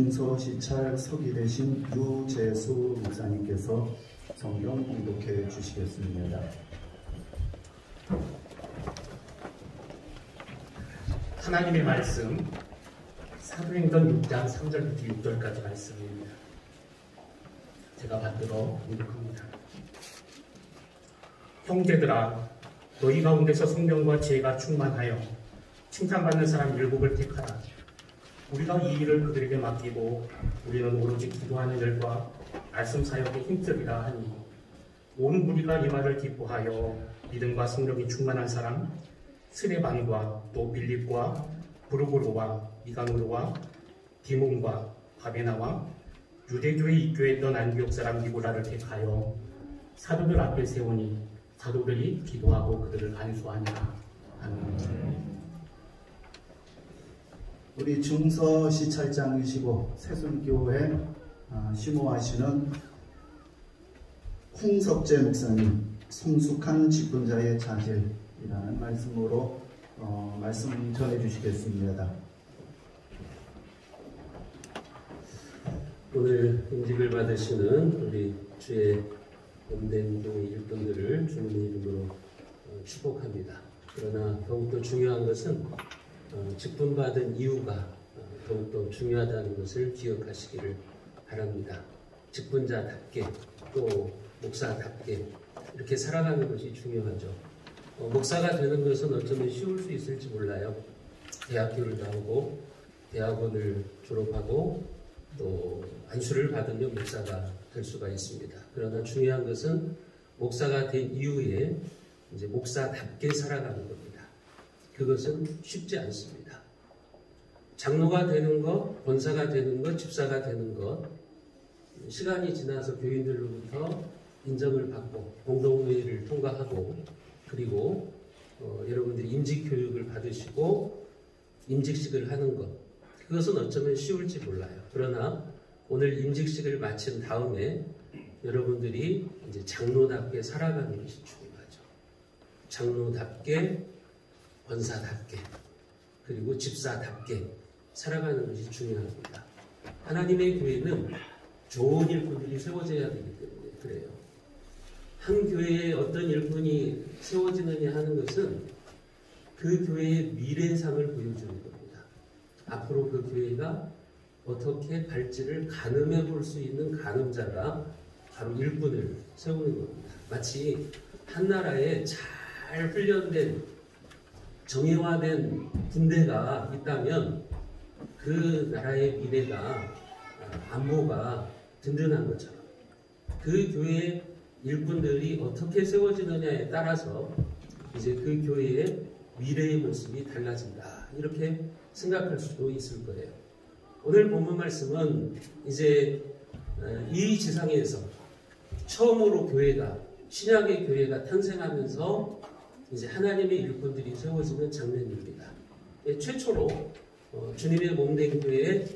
중서시찰 서기 대신 유재수 목사님께서 성경 봉독해 주시겠습니다. 하나님의 말씀 사도행전 6장 3절부터 6절까지 말씀입니다. 제가 받들어 읽습니다. 형제들아, 너희 가운데서 성령과 지혜가 충만하여 칭찬받는 사람 7을 택하라. 우리가 이 일을 그들에게 맡기고 우리는 오로지 기도하는 일과 말씀 사역에 힘쓰리라 하니, 온 무리가 이 말을 기뻐하여 믿음과 성령이 충만한 사람 스데반과 또 빌립과 브루고로와 니가노르와 디몬과 바베나와 유대교에 입교했던 안디옥 사람 니고라를 택하여 사도들 앞에 세우니 사도들이 기도하고 그들을 안수하니라. 아멘. 우리 중서시찰장이시고 새순교회 심호하시는 홍석재 목사님, 성숙한 직분자의 자질이라는 말씀으로 말씀 전해 주시겠습니다. 오늘 임직을 받으시는 우리 주의 몸된 교회 일꾼들을 주님의 이름으로 축복합니다. 그러나 더욱더 중요한 것은 직분받은 이유가 더욱더 중요하다는 것을 기억하시기를 바랍니다. 직분자답게 또 목사답게 이렇게 살아가는 것이 중요하죠. 목사가 되는 것은 어쩌면 쉬울 수 있을지 몰라요. 대학교를 나오고 대학원을 졸업하고 또 안수를 받으면 목사가 될 수가 있습니다. 그러나 중요한 것은 목사가 된 이후에 이제 목사답게 살아가는 겁니다. 그것은 쉽지 않습니다. 장로가 되는 것, 권사가 되는 것, 집사가 되는 것, 시간이 지나서 교인들로부터 인정을 받고 공동회의를 통과하고 그리고 여러분들이 임직교육을 받으시고 임직식을 하는 것, 그것은 어쩌면 쉬울지 몰라요. 그러나 오늘 임직식을 마친 다음에 여러분들이 이제 장로답게 살아가는 것이 중요하죠. 장로답게, 권사답게, 그리고 집사답게 살아가는 것이 중요합니다. 하나님의 교회는 좋은 일꾼들이 세워져야 되기 때문에 그래요. 한 교회에 어떤 일꾼이 세워지느냐 하는 것은 그 교회의 미래상을 보여주는 겁니다. 앞으로 그 교회가 어떻게 갈지를 가늠해 볼 수 있는 가늠자가 바로 일꾼을 세우는 겁니다. 마치 한 나라에 잘 훈련된 정예화된 군대가 있다면 그 나라의 미래가 안보가 든든한 것처럼 그 교회의 일꾼들이 어떻게 세워지느냐에 따라서 이제 그 교회의 미래의 모습이 달라진다. 이렇게 생각할 수도 있을 거예요. 오늘 본문 말씀은 이제 이 지상에서 처음으로 교회가, 신약의 교회가 탄생하면서 이제 하나님의 일꾼들이 세워지는 장면입니다. 최초로 주님의 몸된 교회의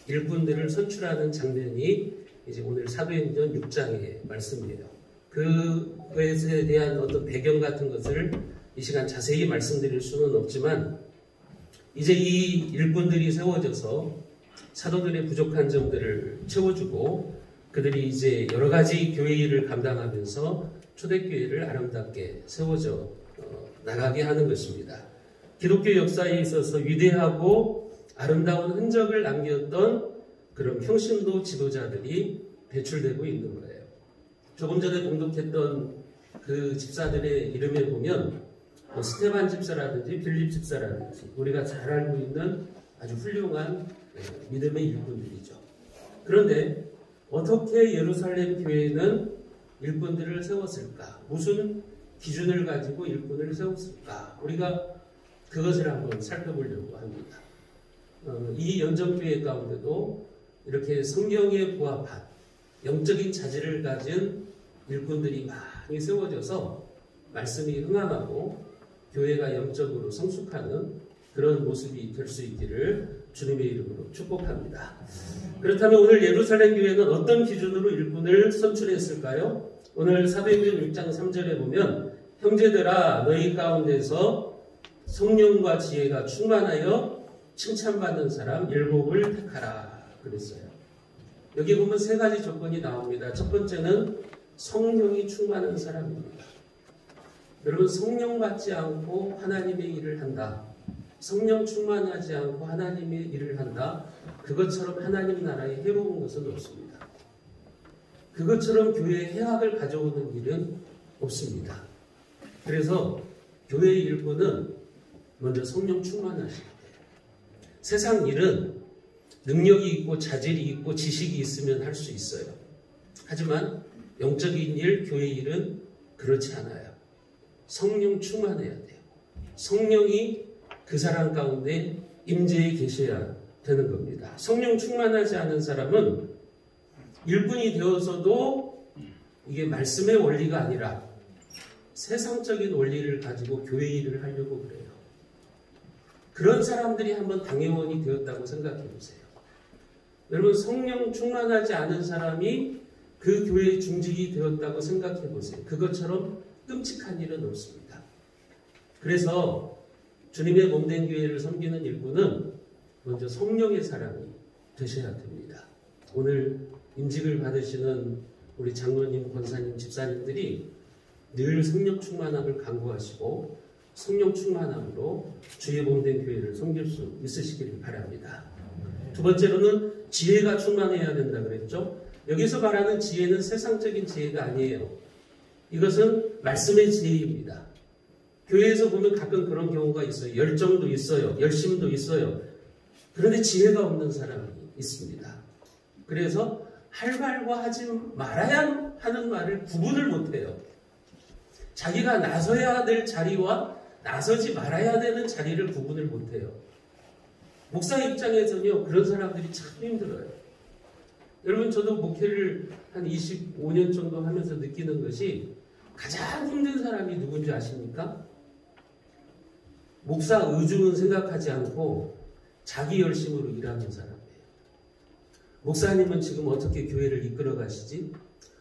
일꾼들을 선출하는 장면이 이제 오늘 사도행전 6장의 말씀이에요. 그것에 대한 어떤 배경 같은 것을 이 시간 자세히 말씀드릴 수는 없지만 이제 이 일꾼들이 세워져서 사도들의 부족한 점들을 채워주고 그들이 이제 여러 가지 교회 일을 감당하면서 초대교회를 아름답게 세워져 나가게 하는 것입니다. 기독교 역사에 있어서 위대하고 아름다운 흔적을 남겼던 그런 평신도 지도자들이 배출되고 있는 거예요. 조금 전에 봉독했던 그 집사들의 이름에 보면 스테반 집사라든지 빌립 집사라든지 우리가 잘 알고 있는 아주 훌륭한 믿음의 일꾼들이죠. 그런데 어떻게 예루살렘 교회는 일꾼들을 세웠을까? 무슨 기준을 가지고 일꾼을 세웠을까? 우리가 그것을 한번 살펴보려고 합니다. 이 연정교회 가운데도 이렇게 성경에 부합한 영적인 자질을 가진 일꾼들이 많이 세워져서 말씀이 흥함하고 교회가 영적으로 성숙하는 그런 모습이 될 수 있기를 주님의 이름으로 축복합니다. 그렇다면 오늘 예루살렘 교회는 어떤 기준으로 일꾼을 선출했을까요? 오늘 사도행전 6장 3절에 보면 형제들아 너희 가운데서 성령과 지혜가 충만하여 칭찬받는 사람 7을 택하라 그랬어요. 여기 보면 세 가지 조건이 나옵니다. 첫 번째는 성령이 충만한 사람입니다. 여러분, 성령 받지 않고 하나님의 일을 한다. 성령 충만하지 않고 하나님의 일을 한다. 그것처럼 하나님 나라에 해로운 것은 없습니다. 그것처럼 교회에 해악을 가져오는 일은 없습니다. 그래서 교회의 일꾼은 먼저 성령 충만하셔야 돼요. 세상 일은 능력이 있고 자질이 있고 지식이 있으면 할 수 있어요. 하지만 영적인 일, 교회 일은 그렇지 않아요. 성령 충만해야 돼요. 성령이 그 사람 가운데 임재해 계셔야 되는 겁니다. 성령 충만하지 않은 사람은 일꾼이 되어서도 이게 말씀의 원리가 아니라 세상적인 원리를 가지고 교회 일을 하려고 그래요. 그런 사람들이 한번 당회원이 되었다고 생각해 보세요. 여러분, 성령 충만하지 않은 사람이 그 교회의 중직이 되었다고 생각해 보세요. 그것처럼 끔찍한 일은 없습니다. 그래서 주님의 몸된 교회를 섬기는 일꾼은 먼저 성령의 사람이 되셔야 됩니다. 오늘 임직을 받으시는 우리 장로님, 권사님, 집사님들이 늘 성령 충만함을 강구하시고 성령 충만함으로 주의 몸된 교회를 섬길 수 있으시기를 바랍니다. 두 번째로는 지혜가 충만해야 된다 그랬죠. 여기서 말하는 지혜는 세상적인 지혜가 아니에요. 이것은 말씀의 지혜입니다. 교회에서 보면 가끔 그런 경우가 있어요. 열정도 있어요. 열심도 있어요. 그런데 지혜가 없는 사람이 있습니다. 그래서 할 말과 하지 말아야 하는 말을 구분을 못해요. 자기가 나서야 될 자리와 나서지 말아야 되는 자리를 구분을 못해요. 목사 입장에서는요, 그런 사람들이 참 힘들어요. 여러분, 저도 목회를 한 25년 정도 하면서 느끼는 것이 가장 힘든 사람이 누군지 아십니까? 목사 의중은 생각하지 않고 자기 열심으로 일하는 사람이에요. 목사님은 지금 어떻게 교회를 이끌어 가시지?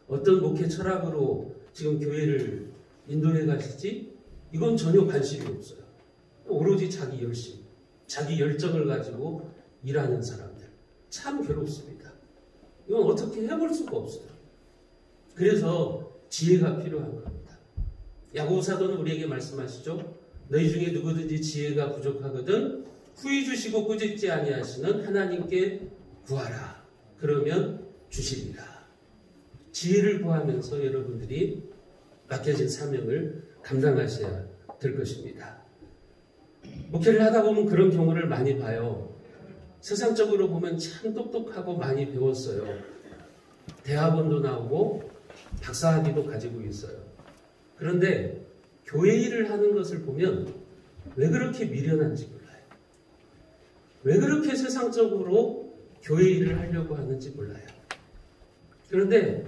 어떤 목회 철학으로 지금 교회를 인도해 가시지? 이건 전혀 관심이 없어요. 오로지 자기 열심, 자기 열정을 가지고 일하는 사람들. 참 괴롭습니다. 이건 어떻게 해볼 수가 없어요. 그래서 지혜가 필요한 겁니다. 야고보 사도는 우리에게 말씀하시죠. 너희 중에 누구든지 지혜가 부족하거든 후히 주시고 꾸짖지 아니하시는 하나님께 구하라. 그러면 주시리라. 지혜를 구하면서 여러분들이 맡겨진 사명을 감당하셔야 될 것입니다. 목회를 하다 보면 그런 경우를 많이 봐요. 세상적으로 보면 참 똑똑하고 많이 배웠어요. 대학원도 나오고 박사학위도 가지고 있어요. 그런데 교회 일을 하는 것을 보면 왜 그렇게 미련한지 몰라요. 왜 그렇게 세상적으로 교회 일을 하려고 하는지 몰라요. 그런데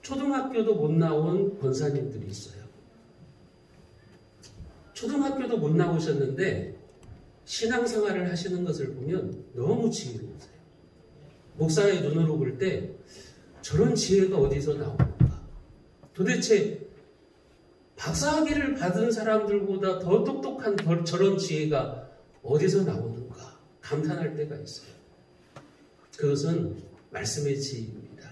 초등학교도 못 나온 권사님들이 있어요. 초등학교도 못 나오셨는데 신앙생활을 하시는 것을 보면 너무 지혜로우세요. 목사의 눈으로 볼 때 저런 지혜가 어디서 나오는가? 도대체 박사학위를 받은 사람들보다 더 똑똑한 저런 지혜가 어디서 나오는가? 감탄할 때가 있어요. 그것은 말씀의 지혜입니다.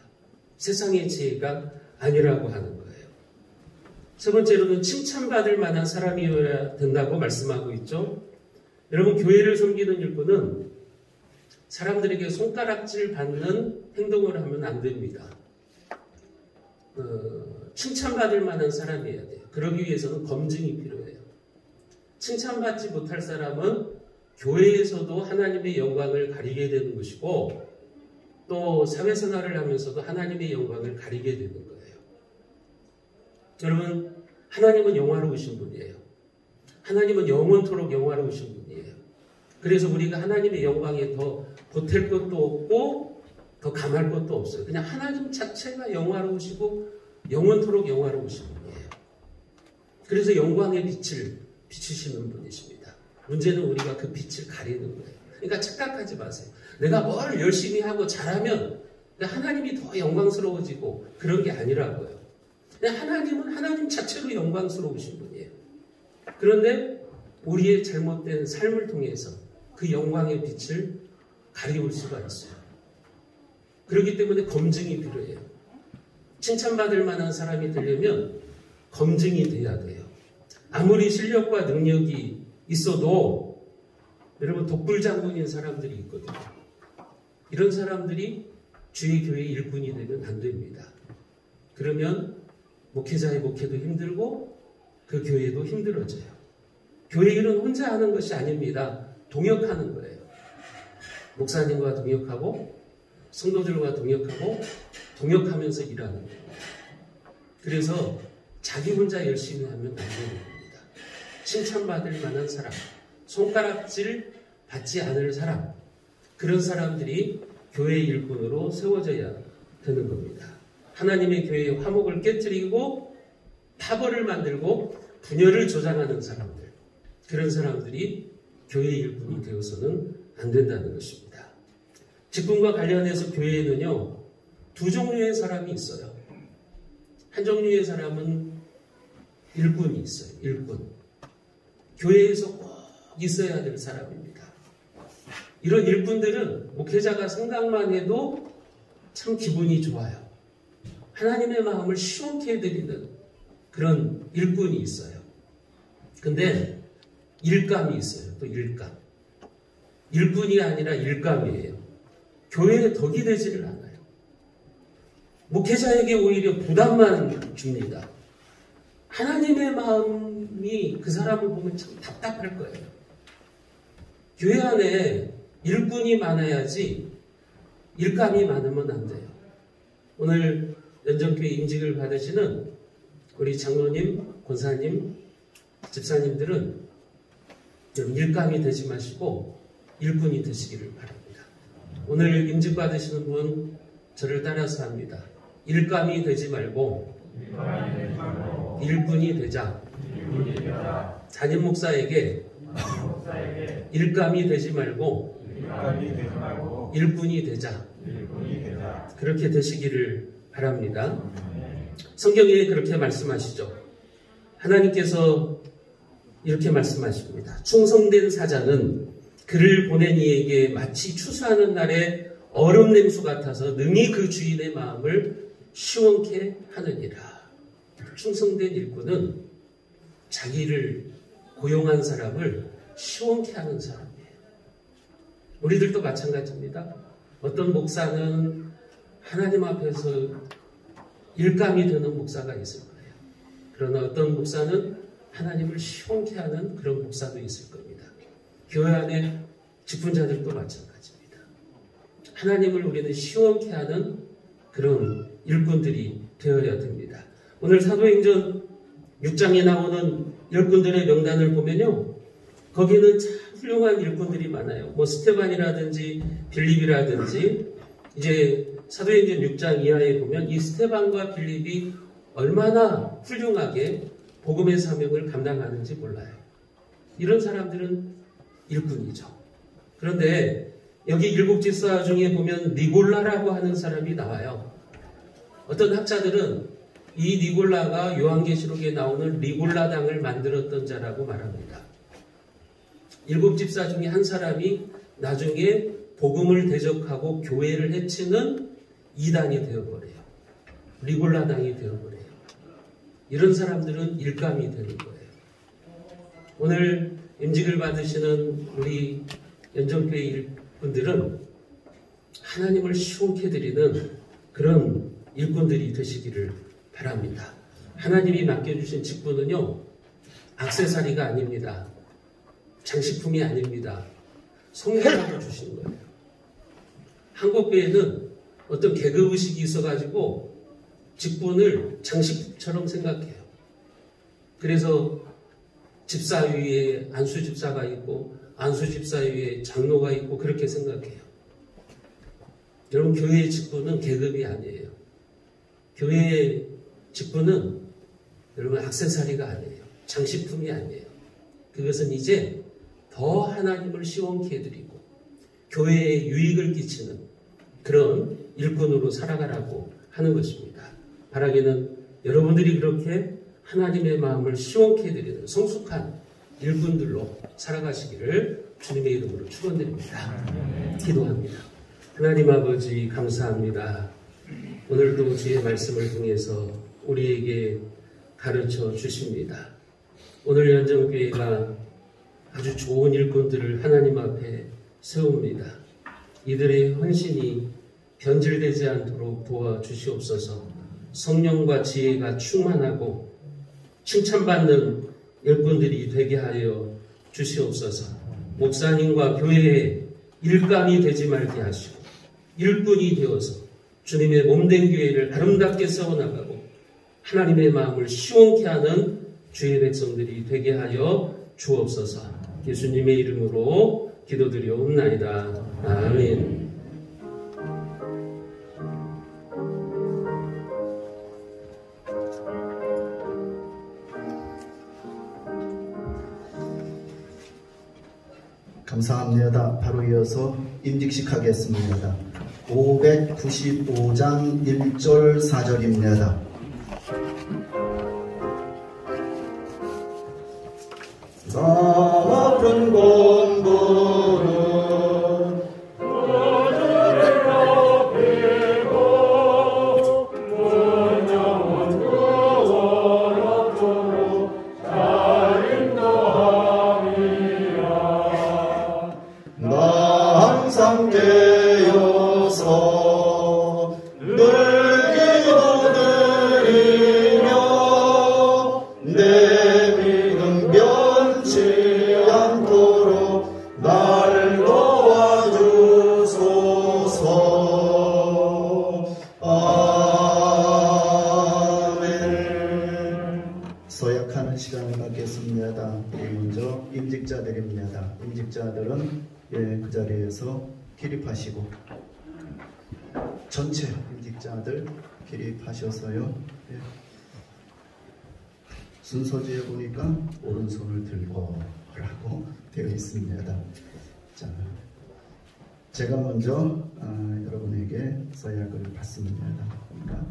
세상의 지혜가 아니라고 하는 거예요. 세 번째로는 칭찬받을 만한 사람이어야 된다고 말씀하고 있죠. 여러분, 교회를 섬기는 일꾼은 사람들에게 손가락질 받는 행동을 하면 안 됩니다. 칭찬받을 만한 사람이어야 돼요. 그러기 위해서는 검증이 필요해요. 칭찬받지 못할 사람은 교회에서도 하나님의 영광을 가리게 되는 것이고 또 사회생활을 하면서도 하나님의 영광을 가리게 되는 거예요. 여러분, 하나님은 영화로우신 분이에요. 하나님은 영원토록 영화로우신 분이에요. 그래서 우리가 하나님의 영광에 더 보탤 것도 없고 더 감할 것도 없어요. 그냥 하나님 자체가 영화로우시고 영원토록 영화로우신 분이에요. 그래서 영광의 빛을 비추시는 분이십니다. 문제는 우리가 그 빛을 가리는 거예요. 그러니까 착각하지 마세요. 내가 뭘 열심히 하고 잘하면 하나님이 더 영광스러워지고 그런 게 아니라고요. 하나님은 하나님 자체로 영광스러우신 분이에요. 그런데 우리의 잘못된 삶을 통해서 그 영광의 빛을 가리울 수가 있어요. 그렇기 때문에 검증이 필요해요. 칭찬받을 만한 사람이 되려면 검증이 돼야 돼요. 아무리 실력과 능력이 있어도 여러분 독불장군인 사람들이 있거든요. 이런 사람들이 주의 교회 일꾼이 되면 안 됩니다. 그러면 목회자의 목회도 힘들고 그 교회도 힘들어져요. 교회 일은 혼자 하는 것이 아닙니다. 동역하는 거예요. 목사님과 동역하고 성도들과 동역하고 동역하면서 일하는 거예요. 그래서 자기 혼자 열심히 하면 안 되는 겁니다. 칭찬받을 만한 사람, 손가락질 받지 않을 사람, 그런 사람들이 교회 일꾼으로 세워져야 되는 겁니다. 하나님의 교회의 화목을 깨뜨리고 파벌을 만들고 분열을 조장하는 사람들, 그런 사람들이 교회 일꾼이 되어서는 안 된다는 것입니다. 직분과 관련해서 교회에는요, 두 종류의 사람이 있어요. 한 종류의 사람은 일꾼이 있어요. 일꾼. 교회에서 꼭 있어야 될 사람입니다. 이런 일꾼들은 목회자가 생각만 해도 참 기분이 좋아요. 하나님의 마음을 시원케 해드리는 그런 일꾼이 있어요. 근데 일감이 있어요. 또 일감. 일꾼이 아니라 일감이에요. 교회에 덕이 되지를 않아요. 목회자에게 오히려 부담만 줍니다. 하나님의 마음이 그 사람을 보면 참 답답할 거예요. 교회 안에 일꾼이 많아야지 일감이 많으면 안 돼요. 오늘 연정교회 임직을 받으시는 우리 장로님, 권사님, 집사님들은 좀 일감이 되지 마시고 일꾼이 되시기를 바랍니다. 오늘 임직 받으시는 분 저를 따라서 합니다. 일감이 되지 말고 일꾼이 되자. 담임 목사에게 일감이 되지 말고 일꾼이 되자. 그렇게 되시기를 바랍니다. 성경에 그렇게 말씀하시죠. 하나님께서 이렇게 말씀하십니다. 충성된 사자는 그를 보낸 이에게 마치 추수하는 날에 얼음 냉수 같아서 능히 그 주인의 마음을 시원케 하느니라. 충성된 일꾼은 자기를 고용한 사람을 시원케 하는 사람이에요. 우리들도 마찬가지입니다. 어떤 목사는 하나님 앞에서 일감이 되는 목사가 있을 거예요. 그러나 어떤 목사는 하나님을 시원케 하는 그런 목사도 있을 겁니다. 교회 안에 직분자들도 마찬가지입니다. 하나님을 우리는 시원케 하는 그런 일꾼들이 되어야 됩니다. 오늘 사도행전 6장에 나오는 일꾼들의 명단을 보면요, 거기는 참 훌륭한 일꾼들이 많아요. 뭐 스테반이라든지 빌립이라든지, 이제 사도행전 6장 이하에 보면 이 스테반과 빌립이 얼마나 훌륭하게 복음의 사명을 감당하는지 몰라요. 이런 사람들은 일꾼이죠. 그런데 여기 일곱 집사 중에 보면 니골라라고 하는 사람이 나와요. 어떤 학자들은 이 니골라가 요한계시록에 나오는 니골라당을 만들었던 자라고 말합니다. 일곱 집사 중에 한 사람이 나중에 복음을 대적하고 교회를 해치는 이단이 되어버려요. 니골라당이 되어버려요. 이런 사람들은 일감이 되는 거예요. 오늘 임직을 받으시는 우리 연정교회 일꾼들은 하나님을 시원케 드리는 그런 일꾼들이 되시기를 바랍니다. 하나님이 맡겨주신 직분은요, 액세서리가 아닙니다. 장식품이 아닙니다. 성령으로 주신 거예요. 한국교회는 어떤 계급의식이 있어가지고 직분을 장식처럼 생각해요. 그래서 집사 위에 안수 집사가 있고 안수 집사 위에 장로가 있고 그렇게 생각해요. 여러분, 교회의 직분은 계급이 아니에요. 교회의 직분은 여러분 액세서리가 아니에요. 장식품이 아니에요. 그것은 이제 더 하나님을 시원케 해드리고 교회에 유익을 끼치는 그런 일꾼으로 살아가라고 하는 것입니다. 바라기는 여러분들이 그렇게 하나님의 마음을 시원케 해드리는 성숙한 일꾼들로 살아가시기를 주님의 이름으로 축원드립니다. 기도합니다. 하나님 아버지 감사합니다. 오늘도 주의 말씀을 통해서 우리에게 가르쳐 주십니다. 오늘 연정교회가 아주 좋은 일꾼들을 하나님 앞에 세웁니다. 이들의 헌신이 변질되지 않도록 도와주시옵소서. 성령과 지혜가 충만하고 칭찬받는 일꾼들이 되게 하여 주시옵소서. 목사님과 교회에 일감이 되지 말게 하시고 일꾼이 되어서 주님의 몸된 교회를 아름답게 세워나가고 하나님의 마음을 시원케 하는 주의 백성들이 되게 하여 주옵소서. 예수님의 이름으로 기도드리옵나이다. 아멘. 감사합니다. 바로 이어서 임직식 하겠습니다. 595장 1절 4절입니다. 높은 공부는 무지로 피고 문영은 그워놓고 잘 인도함이야. 나 항상 깨어서 늘 기도드리며 내 믿음 변치 않도록 날 도와주소서. 아멘. 서약하는 시간을 갖겠습니다. 먼저 임직자들입니다. 임직자들은 그 자리에서 기립하시고 전체 임직자들 기립하셔서요. 순서지에 보니까 오른손을 들고 라고 되어 있습니다. 자, 제가 먼저 여러분에게 서약을 받습니다. 그러니까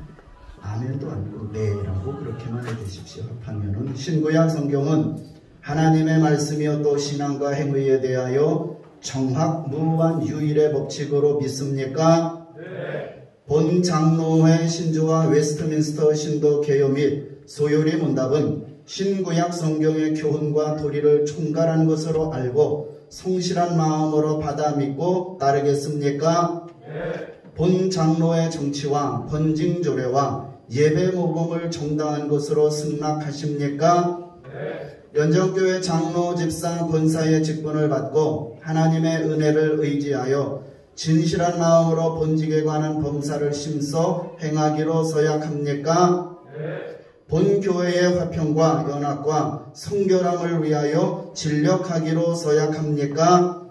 아멘도 아니고 네라고 그렇게만 해주십시오. 합하면은 신구약 성경은 하나님의 말씀이요 또 신앙과 행위에 대하여 정확 무한 유일의 법칙으로 믿습니까? 네. 본 장로회 신조와 웨스트민스터 신도 개요 및 소요리 문답은 신구약 성경의 교훈과 도리를 총괄한 것으로 알고 성실한 마음으로 받아 믿고 따르겠습니까? 네. 본 장로의 정치와 번징 조례와 예배 모범을 정당한 것으로 승낙하십니까? 네. 연정교회 장로 집사 권사의 직분을 받고 하나님의 은혜를 의지하여 진실한 마음으로 본직에 관한 범사를 심써 행하기로 서약합니까? 네. 본 교회의 화평과 연합과 성결함을 위하여 진력하기로 서약합니까?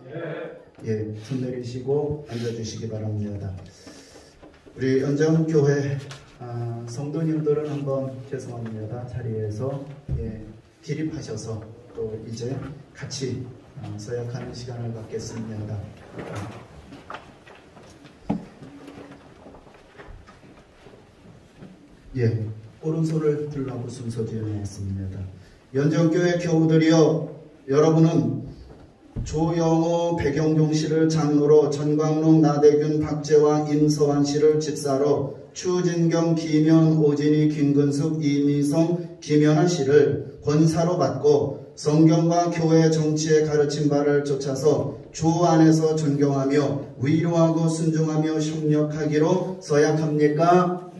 네. 손 내리시고 앉아주시기 바랍니다. 우리 연정교회 성도님들은 한번 죄송합니다. 자리에서 기립하셔서 또 이제 같이 서약하는 시간을 갖겠습니다. 오른손을 들라고 순서지어 놓았습니다. 연정교회 교우들이여, 여러분은 조영호 백영종 씨를 장로로, 전광록 나대균 박재화 임서환 씨를 집사로, 추진경 김현 오진희 김근숙 이미성 김연아 씨를 권사로 받고 성경과 교회 정치의 가르친 바를 쫓아서 주 안에서 존경하며 위로하고 순종하며 협력하기로 서약합니까?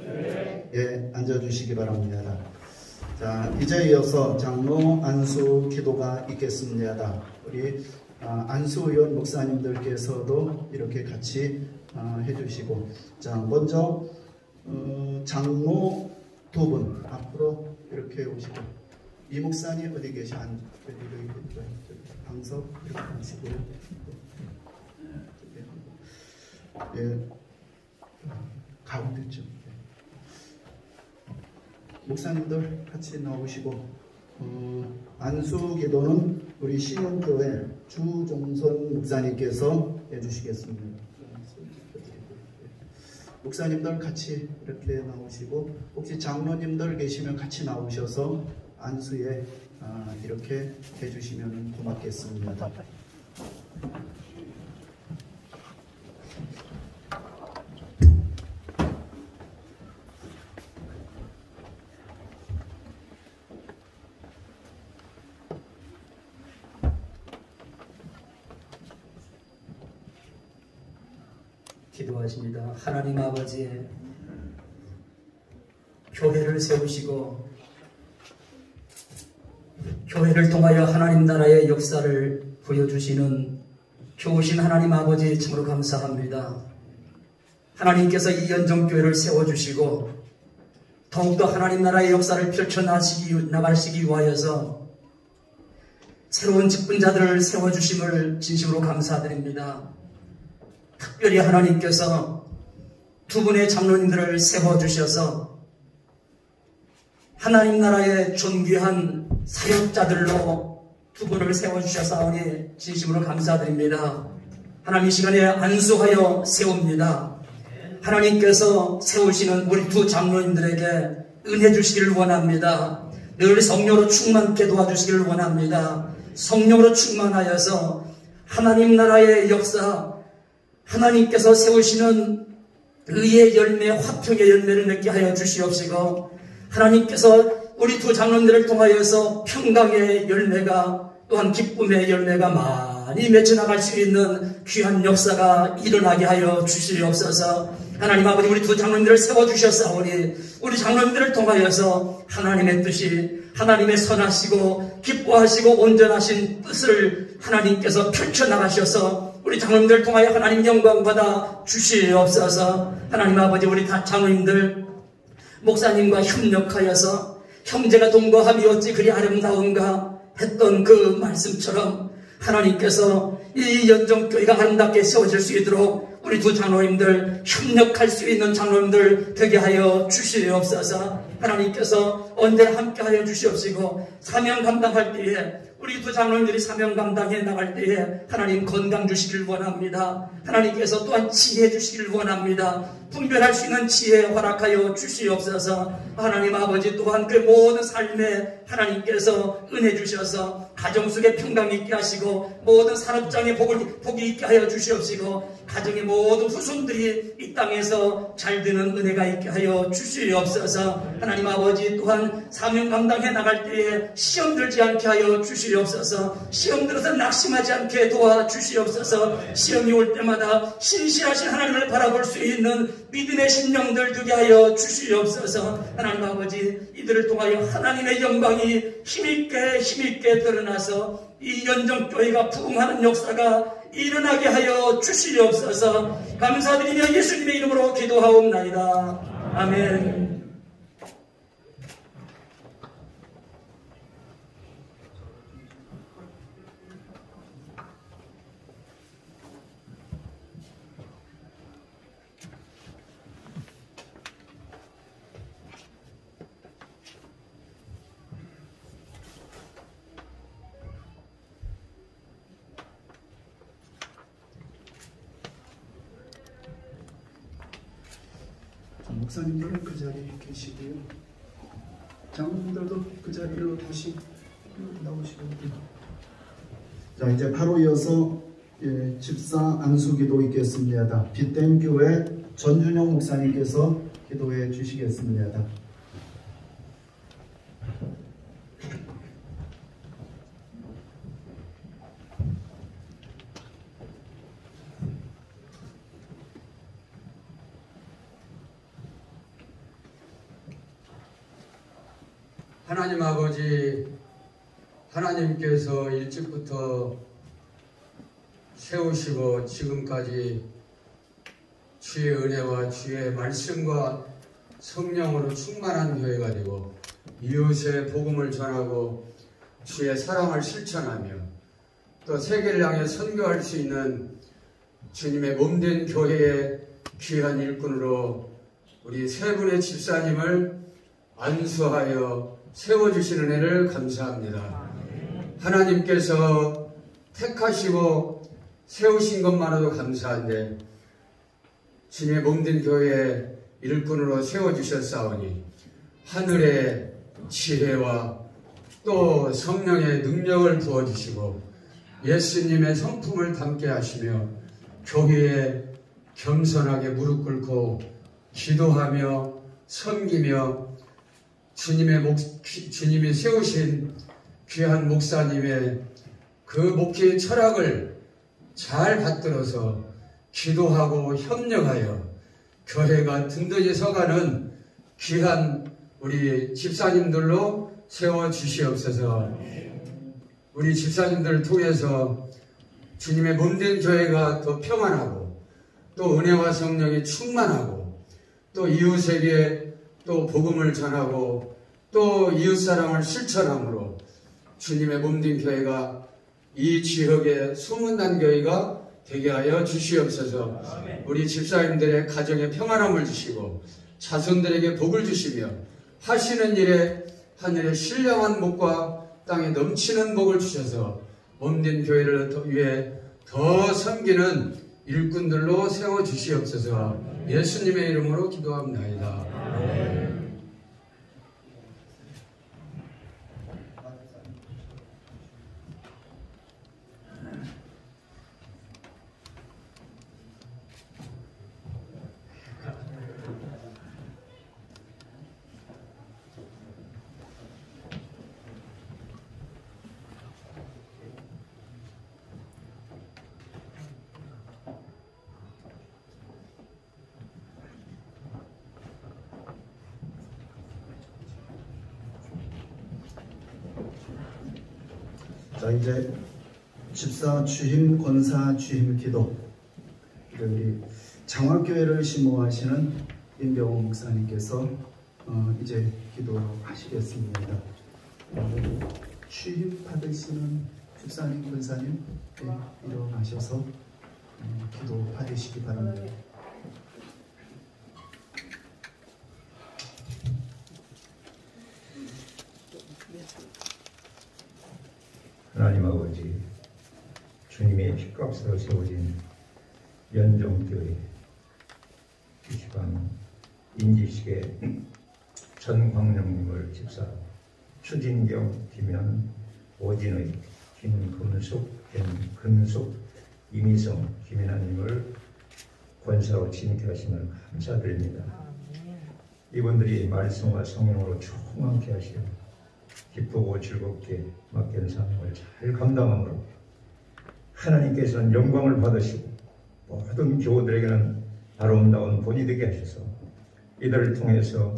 네. 앉아주시기 바랍니다. 자, 이제 이어서 장로 안수 기도가 있겠습니다. 우리 안수 의원 목사님들께서도 이렇게 같이 해주시고, 자, 먼저 장로 두 분 앞으로 이렇게 오시고, 이 목사님 어디 계시? 방석 이렇게 하시고요. 가운데쯤. 목사님들 같이 나오시고, 안수 기도는 우리 시흥교회 주종선 목사님께서 해주시겠습니다. 목사님들 같이 이렇게 나오시고, 혹시 장로님들 계시면 같이 나오셔서 안수에 이렇게 해주시면 고맙겠습니다. 기도하십니다. 하나님 아버지, 교회를 세우시고 교회를 통하여 하나님 나라의 역사를 보여주시는 좋으신 하나님 아버지 참으로 감사합니다. 하나님께서 이 연정교회를 세워주시고 더욱더 하나님 나라의 역사를 펼쳐나가시기 위하여서 새로운 직분자들을 세워주심을 진심으로 감사드립니다. 특별히 하나님께서 두 분의 장로님들을 세워주셔서 하나님 나라의 존귀한 사역자들로 두 분을 세워주셔서오니 진심으로 감사드립니다. 하나님 이 시간에 안수하여 세웁니다. 하나님께서 세우시는 우리 두 장로님들에게 은혜 주시기를 원합니다. 늘 성령으로 충만케 도와주시기를 원합니다. 성령으로 충만하여서 하나님 나라의 역사, 하나님께서 세우시는 의의 열매, 화평의 열매를 맺게 하여 주시옵시고 하나님께서 우리 두 장로님들을 통하여서 평강의 열매가 또한 기쁨의 열매가 많이 맺혀나갈 수 있는 귀한 역사가 일어나게 하여 주시옵소서. 하나님 아버지, 우리 두 장로님들을 세워주셨사오니 우리 장로님들을 통하여서 하나님의 뜻이, 하나님의 선하시고 기뻐하시고 온전하신 뜻을 하나님께서 펼쳐나가셔서 우리 장로님들을 통하여 하나님 영광 받아 주시옵소서. 하나님 아버지, 우리 다 장로님들 목사님과 협력하여서 형제가 동거함이 어찌 그리 아름다운가 했던 그 말씀처럼 하나님께서 이 연정교회가 아름답게 세워질 수 있도록 우리 두 장로님들, 협력할 수 있는 장로님들 되게 하여 주시옵소서. 하나님께서 언제나 함께 하여 주시옵시고 사명 감당할 때에 우리 두 장로님들이 사명 감당해 나갈 때에 하나님 건강 주시길 원합니다. 하나님께서 또한 지혜 주시길 원합니다. 분별할 수 있는 지혜 허락하여 주시옵소서. 하나님 아버지, 또한 그 모든 삶에 하나님께서 은혜 주셔서 가정 속에 평강이 있게 하시고 모든 산업장에 복이 있게 하여 주시옵시고 가정의 모든 후손들이 이 땅에서 잘 되는 은혜가 있게 하여 주시옵소서. 하나님 아버지, 또한 사명 감당해 나갈 때에 시험 들지 않게 하여 주시옵소서. 시험 들어서 낙심하지 않게 도와주시옵소서. 시험이 올 때마다 신실하신 하나님을 바라볼 수 있는 믿음의 심령들 되게 하여 주시옵소서. 하나님 아버지, 이들을 통하여 하나님의 영광이 힘있게 드러나서 이 연정교회가 부흥하는 역사가 일어나게 하여 주시옵소서. 감사드리며 예수님의 이름으로 기도하옵나이다. 아멘. 목사님들은 그 자리에 계시고요. 장로님들도 그 자리로 다시 나오시고. 자, 이제 바로 이어서 집사 안수기도 있겠습니다. 빛된 교회 전준영 목사님께서 기도해 주시겠습니다. 하나님 아버지, 하나님께서 일찍부터 세우시고 지금까지 주의 은혜와 주의 말씀과 성령으로 충만한 교회가 되고 이웃의 복음을 전하고 주의 사랑을 실천하며 또 세계를 향해 선교할 수 있는 주님의 몸된 교회의 귀한 일꾼으로 우리 세 분의 집사님을 안수하여 세워주시는 은혜를 감사합니다. 하나님께서 택하시고 세우신 것만으로도 감사한데 주님의 몸된 교회의 일꾼으로 세워주셨사오니 하늘의 지혜와 또 성령의 능력을 부어주시고 예수님의 성품을 담게 하시며 교회에 겸손하게 무릎 꿇고 기도하며 섬기며 주님이 세우신 귀한 목사님의 그 목회의 철학을 잘 받들어서 기도하고 협력하여 교회가 든든히 서가는 귀한 우리 집사님들로 세워주시옵소서. 우리 집사님들을 통해서 주님의 몸된 교회가 더 평안하고 또 은혜와 성령이 충만하고 또 이웃에게 또 복음을 전하고 또 이웃사랑을 실천함으로 주님의 몸된 교회가 이 지역의 소문난 교회가 되게 하여 주시옵소서. 우리 집사님들의 가정에 평안함을 주시고 자손들에게 복을 주시며 하시는 일에 하늘의 신령한 복과 땅에 넘치는 복을 주셔서 몸된 교회를 위해 더 섬기는 일꾼들로 세워주시옵소서. 예수님의 이름으로 기도합나이다. 자, 이제 집사 취임, 권사 취임 기도, 우리 장화교회를 심호하시는 임병호 목사님께서 이제 기도하시겠습니다. 취임 받으시는 집사님, 권사님 일어나셔서 기도 받으시기 바랍니다. 하나님 아버지, 주님의 핏값으로 세워진 연정교회 주시방 인지식의 전광령님을 집사, 추진경, 김현, 오진의, 김금숙, 김근숙, 이미성, 김연아님을 권사로 지임케 하심을 감사드립니다. 이분들이 말씀과 성령으로 충만케 하시고 기쁘고 즐겁게 맡긴 사명을 잘 감당함으로 하나님께서는 영광을 받으시고 모든 교우들에게는 아름다운 본이 되게 하셔서 이들을 통해서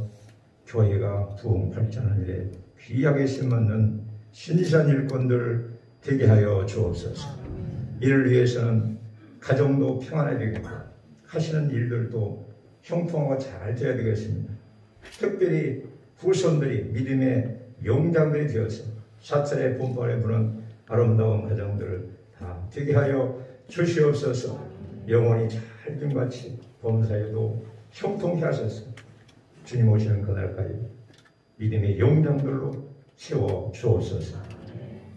교회가 부흥발전하는 일에 귀하게 심맞는 신실한 일꾼들 되게 하여 주옵소서. 이를 위해서는 가정도 평안해야 되겠고 하시는 일들도 형통하고 잘 되어야 되겠습니다. 특별히 후손들이 믿음의 용장들이 되어서 사찰의 본판에 부는 아름다운 가정들을 다 되게 하여 주시옵소서. 영원히 찰김같이 범사에도 형통케 하소서. 주님 오시는 그날까지 믿음의 용장들로 세워 주옵소서.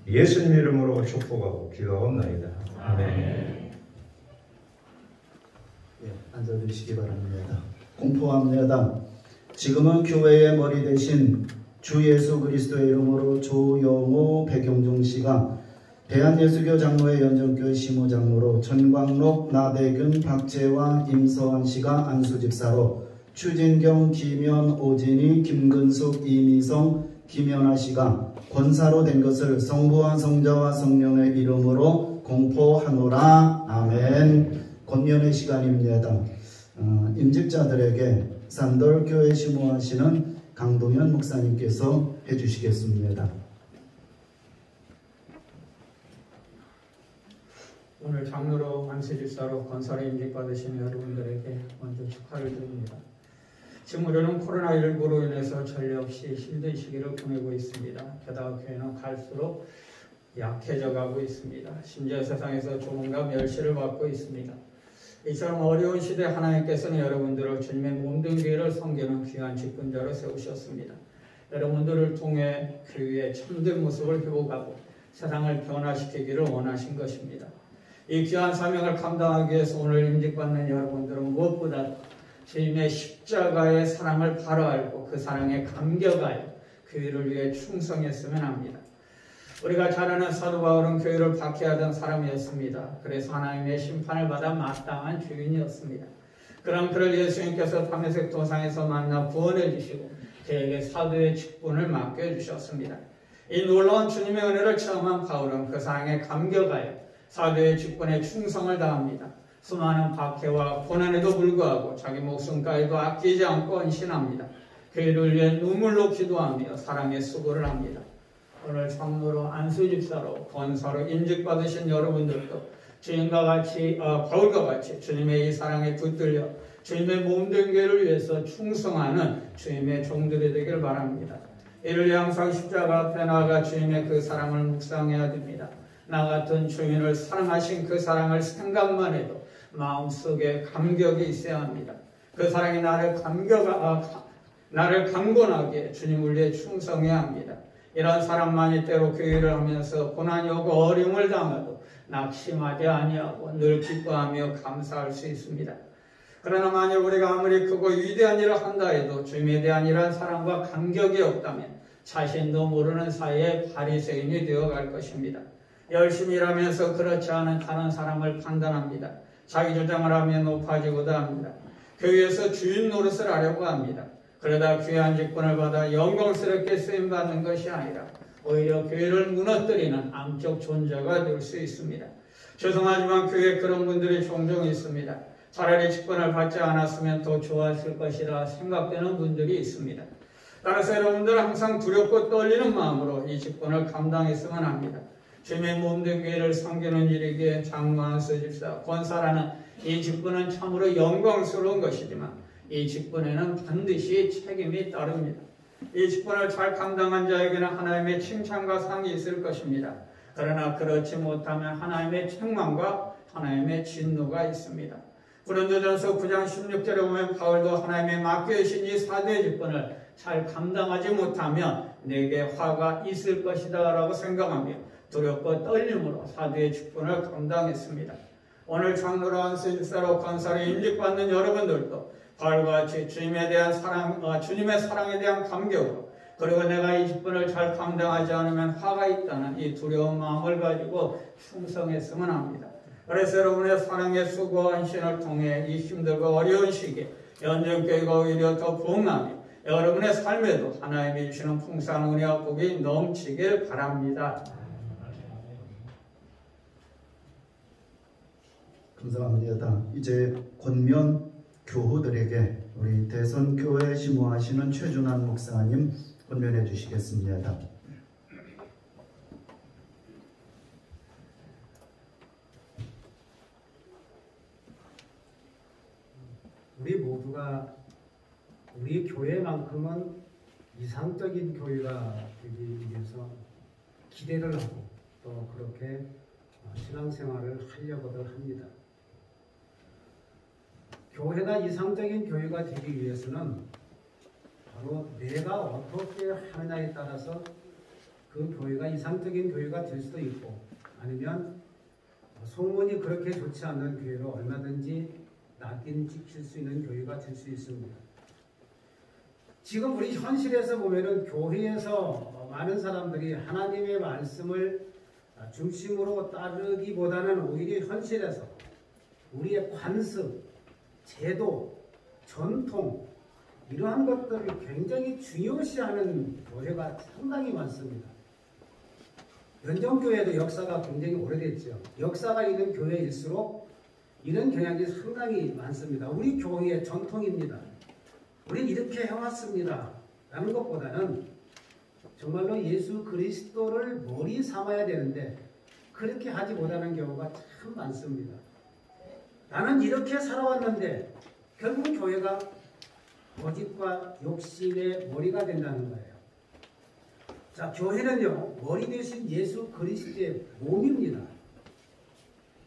예수님 이름으로 축복하고 기도하옵나이다. 아멘. 예, 앉아주시기 바랍니다. 공포합니다. 지금은 교회의 머리 대신 주 예수 그리스도의 이름으로 조영호 백용종 씨가 대한예수교 장로회 연정교회 심호장로로 전광록 나대균 박재화 임서환 씨가 안수집사로 추진경 김현 오진희 김근숙 이미성 김연아 씨가 권사로 된 것을 성부와 성자와 성령의 이름으로 공포하노라. 아멘. 권면의 시간입니다. 임직자들에게 산돌교회 심호하시는 강동현 목사님께서 해주시겠습니다. 오늘 장로로 안수집사로 권사로 임직받으신 여러분들에게 먼저 축하를 드립니다. 지금 우리는 코로나19로 인해서 전례 없이 힘든 시기를 보내고 있습니다. 게다가 교회는 갈수록 약해져 가고 있습니다. 심지어 세상에서 조문과 멸시를 받고 있습니다. 이처럼 어려운 시대 하나님께서는 여러분들을 주님의 몸된 교회를 섬기는 귀한 직분자로 세우셨습니다. 여러분들을 통해 교회의 참된 모습을 회복하고 세상을 변화시키기를 원하신 것입니다. 이 귀한 사명을 감당하기 위해서 오늘 임직받는 여러분들은 무엇보다 주님의 십자가의 사랑을 바로 알고 그 사랑에 감격하여 교회를 위해 충성했으면 합니다. 우리가 잘 아는 사도 바울은 교회를 박해하던 사람이었습니다. 그래서 하나님의 심판을 받아 마땅한 주인이었습니다. 그럼 그를 예수님께서 다메섹 도상에서 만나 구원해 주시고 그에게 사도의 직분을 맡겨주셨습니다. 이 놀라운 주님의 은혜를 체험한 바울은 그 사랑에 감격하여 사도의 직분에 충성을 다합니다. 수많은 박해와 고난에도 불구하고 자기 목숨까지도 아끼지 않고 헌신합니다. 교회를 위해 눈물로 기도하며 사랑의 수고를 합니다. 오늘 참으로 안수집사로 권사로 인직받으신 여러분들도 주님과 같이 바울과 같이 주님의 이 사랑에 붙들려 주님의 몸된 교회를 위해서 충성하는 주님의 종들이 되길 바랍니다. 이를 위해 항상 십자가 앞에 나아가 주님의 그 사랑을 묵상해야 됩니다. 나 같은 주인을 사랑하신 그 사랑을 생각만 해도 마음속에 감격이 있어야 합니다. 그 사랑이 나를 강권하게 주님을 위해 충성해야 합니다. 이런 사람만이 때로 교회를 하면서 고난이 오고 어려움을 당해도 낙심하지 아니하고 늘 기뻐하며 감사할 수 있습니다. 그러나 만일 우리가 아무리 크고 위대한 일을 한다 해도 주님에 대한 이러한 사랑과 감격이 없다면 자신도 모르는 사이에 바리새인이 되어갈 것입니다. 열심히 일하면서 그렇지 않은 다른 사람을 판단합니다. 자기 주장을 하며 높아지고도 합니다. 교회에서 주인 노릇을 하려고 합니다. 그러다 귀한 직분을 받아 영광스럽게 쓰임받는 것이 아니라 오히려 교회를 무너뜨리는 암적 존재가 될 수 있습니다. 죄송하지만 교회에 그런 분들이 종종 있습니다. 차라리 직분을 받지 않았으면 더 좋았을 것이라 생각되는 분들이 있습니다. 따라서 여러분들은 항상 두렵고 떨리는 마음으로 이 직분을 감당했으면 합니다. 주님의 몸된 교회를 섬기는 일이기에 장로, 안수집사, 권사라는 이 직분은 참으로 영광스러운 것이지만 이 직분에는 반드시 책임이 따릅니다. 이 직분을 잘 감당한 자에게는 하나님의 칭찬과 상이 있을 것입니다. 그러나 그렇지 못하면 하나님의 책망과 하나님의 진노가 있습니다. 고린도전서 9장 16절에 보면 바울도 하나님의 맡겨주신 이 4대 직분을 잘 감당하지 못하면 내게 화가 있을 것이다 라고 생각하며 두렵고 떨림으로 4대의 직분을 감당했습니다. 오늘 장로로 안수집사로 권사로 임직받는 여러분들도 바울과 같이 주님에 대한 사랑, 주님의 사랑에 대한 감격으로 그리고 내가 이 직분을 잘 감당하지 않으면 화가 있다는 이 두려운 마음을 가지고 충성했으면 합니다. 그래서 여러분의 사랑의 수고와 헌신을 통해 이 힘들고 어려운 시기에 연정교회가 오히려 더 부흥하며 여러분의 삶에도 하나님이 주시는 풍성한 은혜와 복이 넘치길 바랍니다. 감사합니다. 이제 권면 교우들에게 우리 대선교회 심호하시는 최준환 목사님 권면해 주시겠습니다. 우리 모두가 우리 교회만큼은 이상적인 교회가 되기 위해서 기대를 하고 또 그렇게 신앙생활을 하려고들 합니다. 교회가 이상적인 교회가 되기 위해서는 바로 내가 어떻게 하느냐에 따라서 그 교회가 이상적인 교회가 될 수도 있고 아니면 소문이 그렇게 좋지 않은 교회로 얼마든지 낙인 찍힐 수 있는 교회가 될 수 있습니다. 지금 우리 현실에서 보면은 교회에서 많은 사람들이 하나님의 말씀을 중심으로 따르기보다는 오히려 현실에서 우리의 관습, 제도, 전통 이러한 것들을 굉장히 중요시하는 교회가 상당히 많습니다. 연정교회도 역사가 굉장히 오래됐죠. 역사가 있는 교회일수록 이런 경향이 상당히 많습니다. 우리 교회의 전통입니다. 우린 이렇게 해왔습니다. 라는 것보다는 정말로 예수 그리스도를 머리 삼아야 되는데 그렇게 하지 못하는 경우가 참 많습니다. 나는 이렇게 살아왔는데 결국은 교회가 거짓과 욕심의 머리가 된다는 거예요. 자, 교회는요, 머리 대신 예수 그리스도의 몸입니다.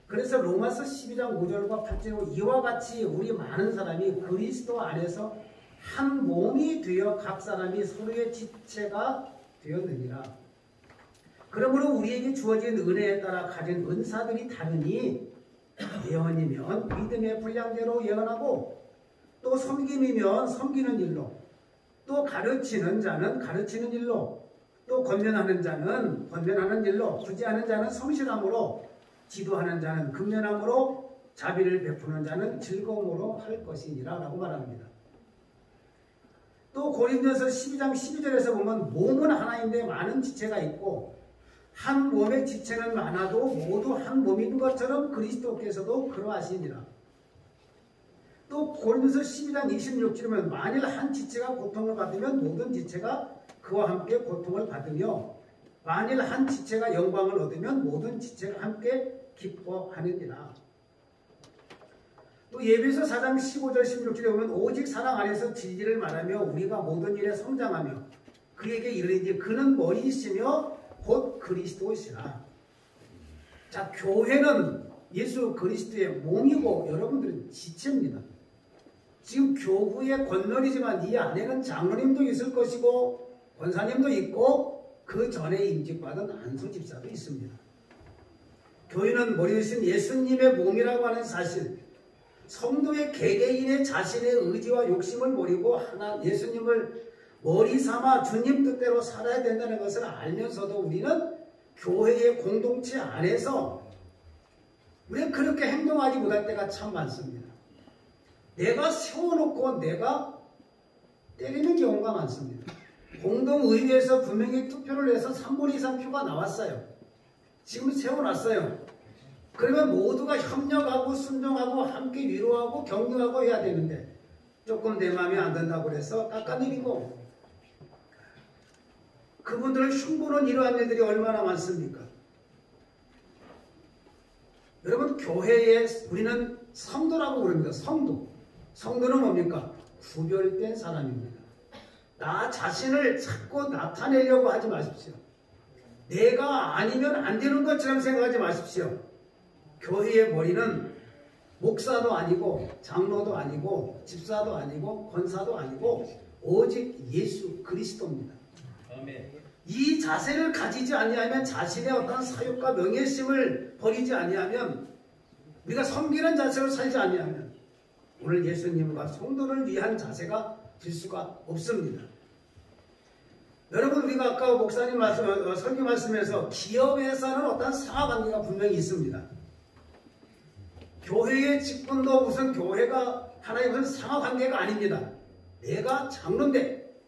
그래서 로마서 12장 5절과 8절 이와 같이 우리 많은 사람이 그리스도 안에서 한 몸이 되어 각 사람이 서로의 지체가 되었느니라. 그러므로 우리에게 주어진 은혜에 따라 가진 은사들이 다르니 예언이면 믿음의 분량대로 예언하고 또 섬김이면 섬기는 일로 또 가르치는 자는 가르치는 일로 또 권면하는 자는 권면하는 일로 구제하는 자는 성실함으로 지도하는 자는 근면함으로 자비를 베푸는 자는 즐거움으로 할 것이니라 라고 말합니다. 또 고린도서 12장 12절에서 보면 몸은 하나인데 많은 지체가 있고 한 몸의 지체는 많아도 모두 한 몸인 것처럼 그리스도께서도 그러하시니라. 또 고린도서 12장 26절이면 만일 한 지체가 고통을 받으면 모든 지체가 그와 함께 고통을 받으며 만일 한 지체가 영광을 얻으면 모든 지체가 함께 기뻐하느니라. 또 예배서 4장 15절 16절에 보면 오직 사랑 안에서 진리를 말하며 우리가 모든 일에 성장하며 그에게 이르리니 그는 머리이시며 곧 그리스도시라. 자, 교회는 예수 그리스도의 몸이고 여러분들은 지체입니다. 지금 교구의 권면이지만 이 안에는 장로님도 있을 것이고 권사님도 있고 그 전에 임직받은 안수집사도 있습니다. 교회는 머리이신 예수님의 몸이라고 하는 사실, 성도의 개개인의 자신의 의지와 욕심을 버리고 하나 예수님을 머리 삼아 주님 뜻대로 살아야 된다는 것을 알면서도 우리는 교회의 공동체 안에서 우리는 그렇게 행동하지 못할 때가 참 많습니다. 내가 세워놓고 내가 때리는 경우가 많습니다. 공동의회에서 분명히 투표를 해서 3분 이상 표가 나왔어요. 지금 세워놨어요. 그러면 모두가 협력하고 순종하고 함께 위로하고 격려하고 해야 되는데 조금 내 마음에 안 든다고 해서 깎아내리고, 그분들을 흉보는 이러한 일들이 얼마나 많습니까? 여러분, 교회에 우리는 성도라고 부릅니다. 성도. 성도는 뭡니까? 구별된 사람입니다. 나 자신을 자꾸 나타내려고 하지 마십시오. 내가 아니면 안 되는 것처럼 생각하지 마십시오. 교회의 머리는 목사도 아니고 장로도 아니고 집사도 아니고 권사도 아니고 오직 예수 그리스도입니다. 이 자세를 가지지 아니하면, 자신의 어떤 사욕과 명예심을 버리지 아니하면, 우리가 섬기는 자세로 살지 아니하면 오늘 예수님과 성도를 위한 자세가 될 수가 없습니다. 여러분, 우리가 아까 목사님 설교 말씀에서 기업에서는 어떤 상하관계가 분명히 있습니다. 교회의 직분도 무슨 교회가 하나의 무슨 상하관계가 아닙니다. 내가 장로인데,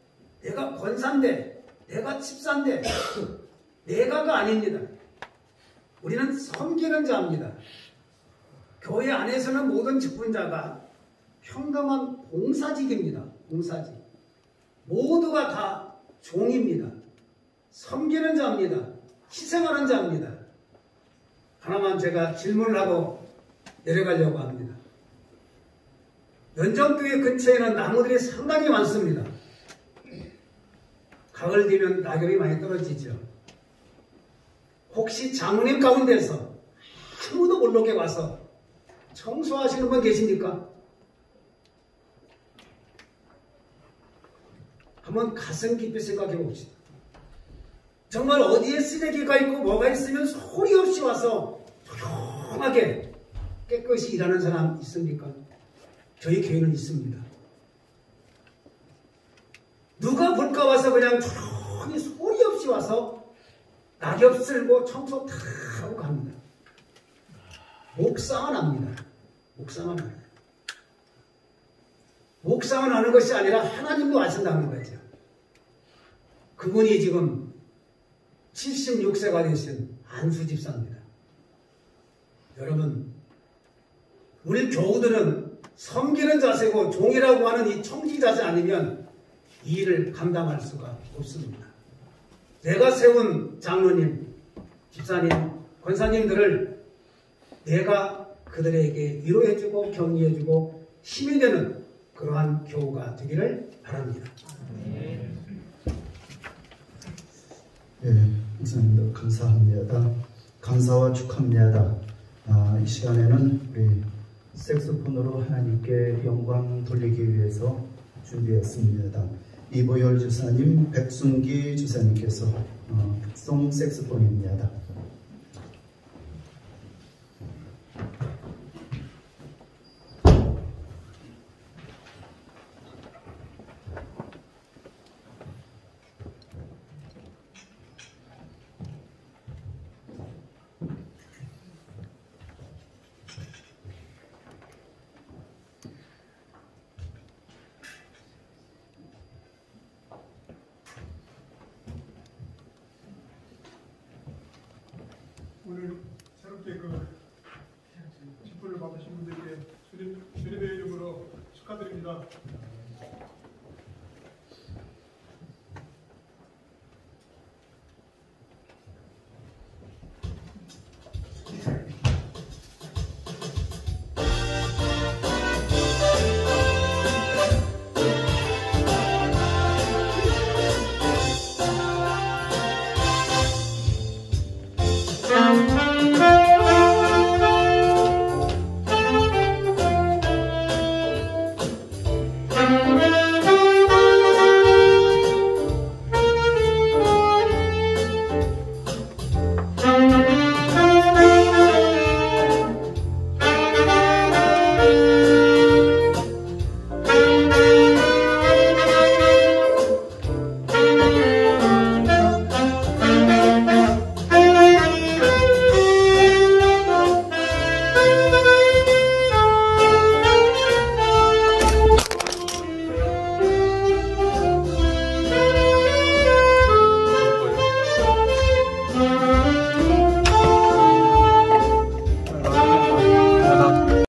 내가 권사인데, 내가 집사인데, 내가가 아닙니다. 우리는 섬기는 자입니다. 교회 안에서는 모든 직분자가 평등한 봉사직입니다. 봉사직. 모두가 다 종입니다. 섬기는 자입니다. 희생하는 자입니다. 하나만 제가 질문을 하고 내려가려고 합니다. 연정교회 근처에는 나무들이 상당히 많습니다. 가을 되면 낙엽이 많이 떨어지죠. 혹시 장로님 가운데서 아무도 몰르게 와서 청소하시는 분 계십니까? 한번 가슴 깊이 생각해 봅시다. 정말 어디에 쓰레기가 있고 뭐가 있으면 소리 없이 와서 조용하게 깨끗이 일하는 사람 있습니까? 저희 교회는 있습니다. 누가 볼까 와서 그냥 조용히 소리 없이 와서 낙엽 쓸고 청소 다 하고 갑니다. 묵상은 합니다. 묵상은 합니다. 묵상은 하는 것이 아니라 하나님도 아신다는 거죠. 그분이 지금 76세가 되신 안수집사입니다. 여러분, 우리 교우들은 섬기는 자세고 종이라고 하는 이 청지 자세 아니면 이 일을 감당할 수가 없습니다. 내가 세운 장로님, 집사님, 권사님들을 내가 그들에게 위로해주고 격려해주고 힘이 되는 그러한 교우가 되기를 바랍니다. 목사님도 감사합니다. 감사와 축하합니다. 이 시간에는 우리 색소폰으로 하나님께 영광 돌리기 위해서 준비했습니다. 이보열 주사님, 백순기 주사님께서 특송 색소폰입니다.